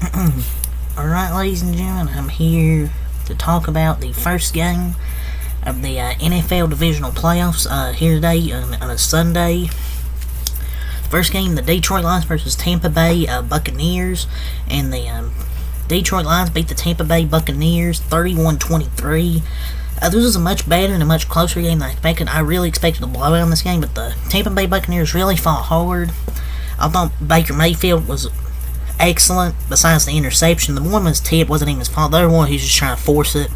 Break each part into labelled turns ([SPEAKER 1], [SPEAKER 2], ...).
[SPEAKER 1] Alright, ladies and gentlemen, I'm here to talk about the first game of the NFL Divisional Playoffs here today on a Sunday. First game, the Detroit Lions versus Tampa Bay Buccaneers, and the Detroit Lions beat the Tampa Bay Buccaneers 31-23. This was a much better and a much closer game than I expected. I really expected a blowout in this game, but the Tampa Bay Buccaneers really fought hard. I thought Baker Mayfield was excellent, besides the interception. The one was tipped, wasn't even his fault. The other one, he was just trying to force it.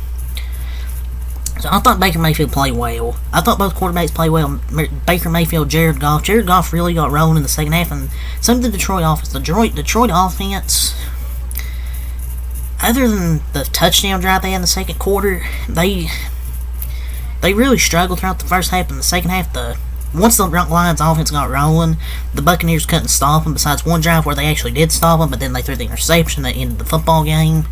[SPEAKER 1] So I thought Baker Mayfield played well. I thought both quarterbacks played well. Baker Mayfield, Jared Goff. Jared Goff really got rolling in the second half, and some of the Detroit offense. The Detroit offense, other than the touchdown drive they had in the second quarter, they really struggled throughout the first half. And the second half, once the Lions offense got rolling, the Buccaneers couldn't stop them, besides one drive where they actually did stop them, but then they threw the interception that ended the football game.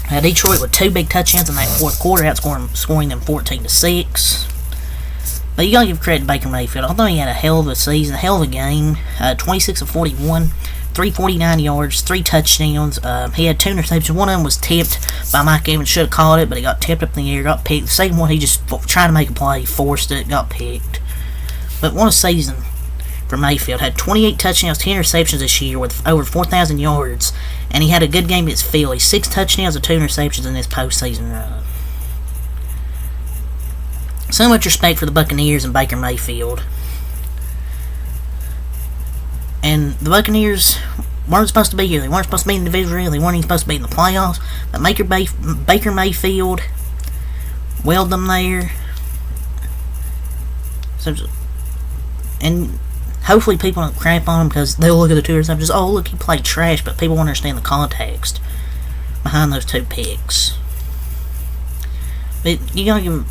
[SPEAKER 1] Detroit with two big touchdowns in that fourth quarter, scoring them 14-6. But you gotta give credit to Baker Mayfield. I thought he had a hell of a season, a hell of a game. 26 of 41, 349 yards, 3 touchdowns. He had 2 interceptions. One of them was tipped by Mike Evans. Should have caught it, but it got tipped up in the air, got picked. The second one, he just tried to make a play, forced it, got picked. But what a season for Mayfield. Had 28 touchdowns, 10 interceptions this year with over 4,000 yards. And he had a good game against Philly. 6 touchdowns and 2 interceptions in his postseason run. So much respect for the Buccaneers and Baker Mayfield. And the Buccaneers weren't supposed to be here. They weren't supposed to be in the division. They weren't even supposed to be in the playoffs. But Baker Mayfield willed them there. And hopefully people don't crap on him, because they'll look at the two and just, oh, look, he played trash, but people won't understand the context behind those 2 picks. But you gotta give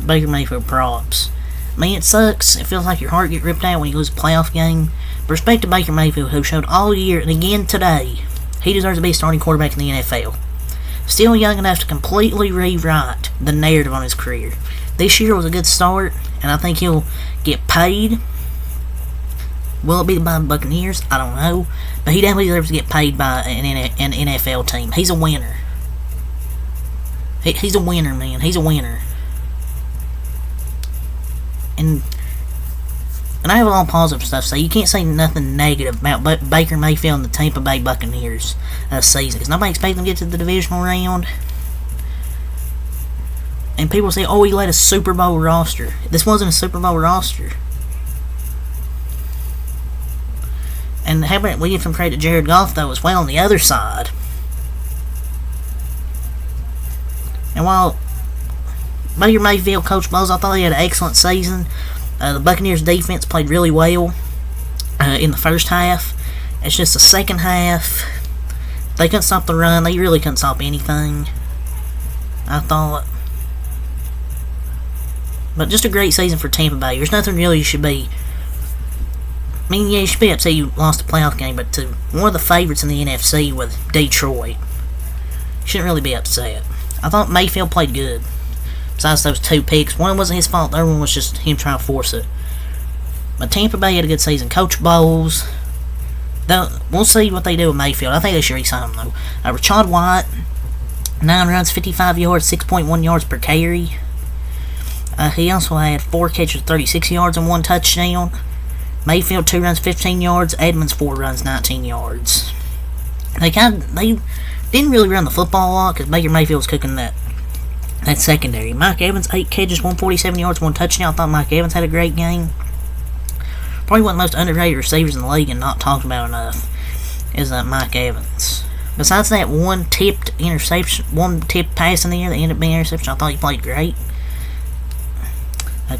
[SPEAKER 1] Baker Mayfield props. I mean, it sucks. It feels like your heart gets ripped out when you lose a playoff game. But respect to Baker Mayfield, who showed all year and again today he deserves to be a starting quarterback in the NFL. Still young enough to completely rewrite the narrative on his career. This year was a good start, and I think he'll get paid. Will it be by the Buccaneers? I don't know. But he definitely deserves to get paid by an NFL team. He's a winner. He's a winner, man. He's a winner. And I have a lot of positive stuff to say. You can't say nothing negative about Baker Mayfield and the Tampa Bay Buccaneers season, because nobody expected them to get to the divisional round. And people say, oh, he led a Super Bowl roster. This wasn't a Super Bowl roster. And how about we give some credit to Jared Goff, though, as well, on the other side. And while Baker Mayfield coached Bowles, I thought he had an excellent season. The Buccaneers defense played really well in the first half. It's just the second half, they couldn't stop the run. They really couldn't stop anything, I thought. But just a great season for Tampa Bay. There's nothing really you should be. I mean, yeah, you should be upset you lost a playoff game, but to one of the favorites in the NFC with Detroit, you shouldn't really be upset. I thought Mayfield played good. Besides those 2 picks, one wasn't his fault, the other one was just him trying to force it. But Tampa Bay had a good season. Coach Bowles, we'll see what they do with Mayfield. I think they should re-sign him, though. Rashad White, 9 runs, 55 yards, 6.1 yards per carry. He also had 4 catches, 36 yards, and 1 touchdown. Mayfield, 2 runs, 15 yards. Edmonds, 4 runs, 19 yards. They didn't really run the football a lot, because Baker Mayfield was cooking that secondary. Mike Evans, 8 catches, 147 yards, 1 touchdown. I thought Mike Evans had a great game. Probably one of the most underrated receivers in the league and not talked about enough is Mike Evans. Besides that one tipped pass in the air that ended up being an interception, I thought he played great.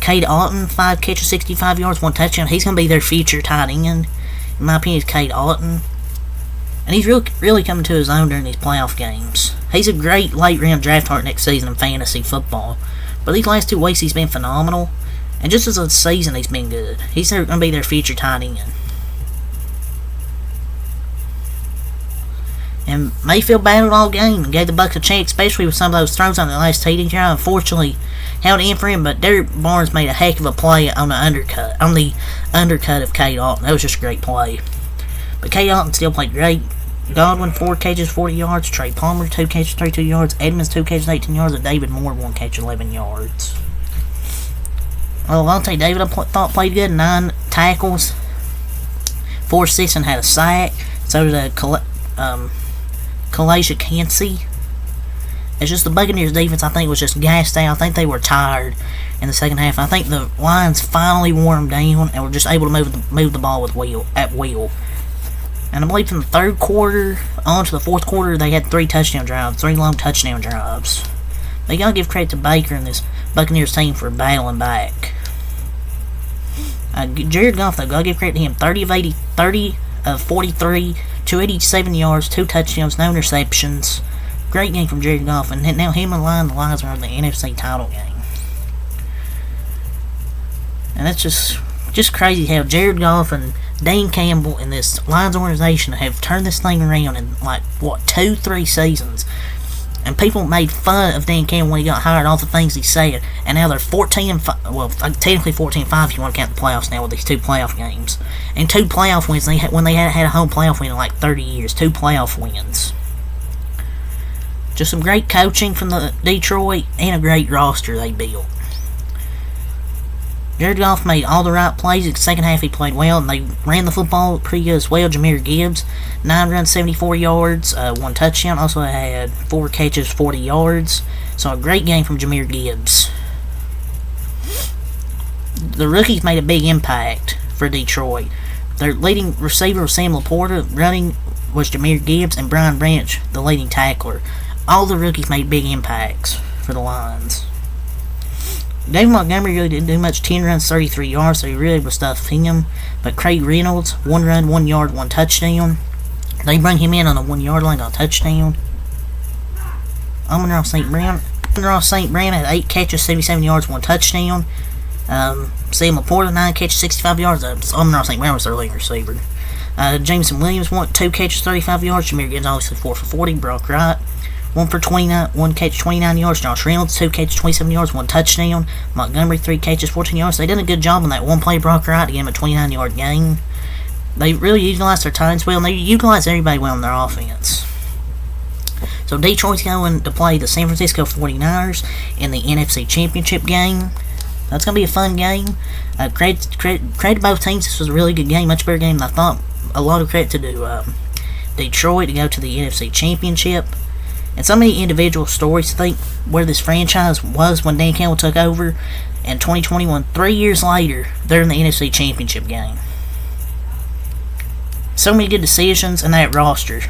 [SPEAKER 1] Cade Otton, 5 catches, 65 yards, 1 touchdown. He's going to be their future tight end. In my opinion, is Cade Otton. And he's really coming to his own during these playoff games. He's a great late-round draft target next season in fantasy football. But these last 2 weeks, he's been phenomenal. And just as a season, he's been good. He's going to be their future tight end. And Mayfield battled all game and gave the Bucs a chance, especially with some of those throws on the last TD drive. Unfortunately, held in for him, but Derek Barnes made a heck of a play on the undercut of Cade Otton. That was just a great play. But K. Alton still played great. Godwin, 4 catches, 40 yards. Trey Palmer, 2 catches, 32 yards. Edmonds, 2 catches, 18 yards. And David Moore, 1 catch, 11 yards. Well, Vontae David, I thought played good. 9 tackles, 4 assists, and had a sack. So did Kalijah Cansey. It's just the Buccaneers defense, I think, was just gassed out. I think they were tired in the second half. I think the Lions finally wore them down and were just able to move the ball at will. And I believe from the third quarter on to the fourth quarter, they had 3 touchdown drives, 3 long touchdown drives. But you gotta give credit to Baker and this Buccaneers team for battling back. Jared Goff, though, gotta give credit to him. 30 of 43, 287 yards, 2 touchdowns, no interceptions. Great game from Jared Goff, and now him and the Lions are in the NFC title game. And that's just crazy how Jared Goff and Dan Campbell and this Lions organization have turned this thing around in, 2-3 seasons. And people made fun of Dan Campbell when he got hired, all the things he said. And now they're 14-5. Well, technically 14-5 if you want to count the playoffs now with these 2 playoff games. And 2 playoff wins when they had a home playoff win in 30 years. 2 playoff wins. Just some great coaching from the Detroit and a great roster they built. Jared Goff made all the right plays. In the second half, he played well, and they ran the football pretty good as well. Jahmyr Gibbs, 9 runs, 74 yards, 1 touchdown. Also had 4 catches, 40 yards. So a great game from Jahmyr Gibbs. The rookies made a big impact for Detroit. Their leading receiver was Sam Laporta. Running was Jahmyr Gibbs, and Brian Branch, the leading tackler. All the rookies made big impacts for the Lions. David Montgomery really didn't do much. 10 runs, 33 yards, so he really was stuff him. But Craig Reynolds, 1 run, 1 yard, 1 touchdown. They bring him in on a 1 yard line on a touchdown. Amon-Ra St. Brown had 8 catches, 77 yards, 1 touchdown. Sam Laporta, 9 catches, 65 yards. Amon-Ra St. Brown was their leading receiver. Jameson Williams, 2 catches, 35 yards. Jahmyr Gibbs, obviously 4 for 40. Brock Wright, 1 catch, 29 yards. Josh Reynolds, 2 catches, 27 yards, 1 touchdown. Montgomery, 3 catches, 14 yards. They did a good job on that one play, Brock Wright, to get him a 29-yard gain. They really utilized their times well, and they utilized everybody well in their offense. So Detroit's going to play the San Francisco 49ers in the NFC Championship game. That's going to be a fun game. Credit to both teams. This was a really good game, much better game than I thought. A lot of credit to Detroit to go to the NFC Championship. And so many individual stories to think where this franchise was when Dan Campbell took over in 2021. 3 years later, they're in the NFC Championship game. So many good decisions in that roster.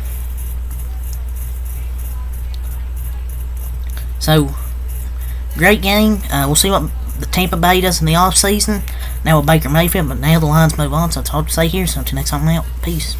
[SPEAKER 1] So, great game. We'll see what the Tampa Bay does in the offseason. Now with Baker Mayfield, but now the Lions move on, so it's hard to say here. So until next time I'm out. Peace.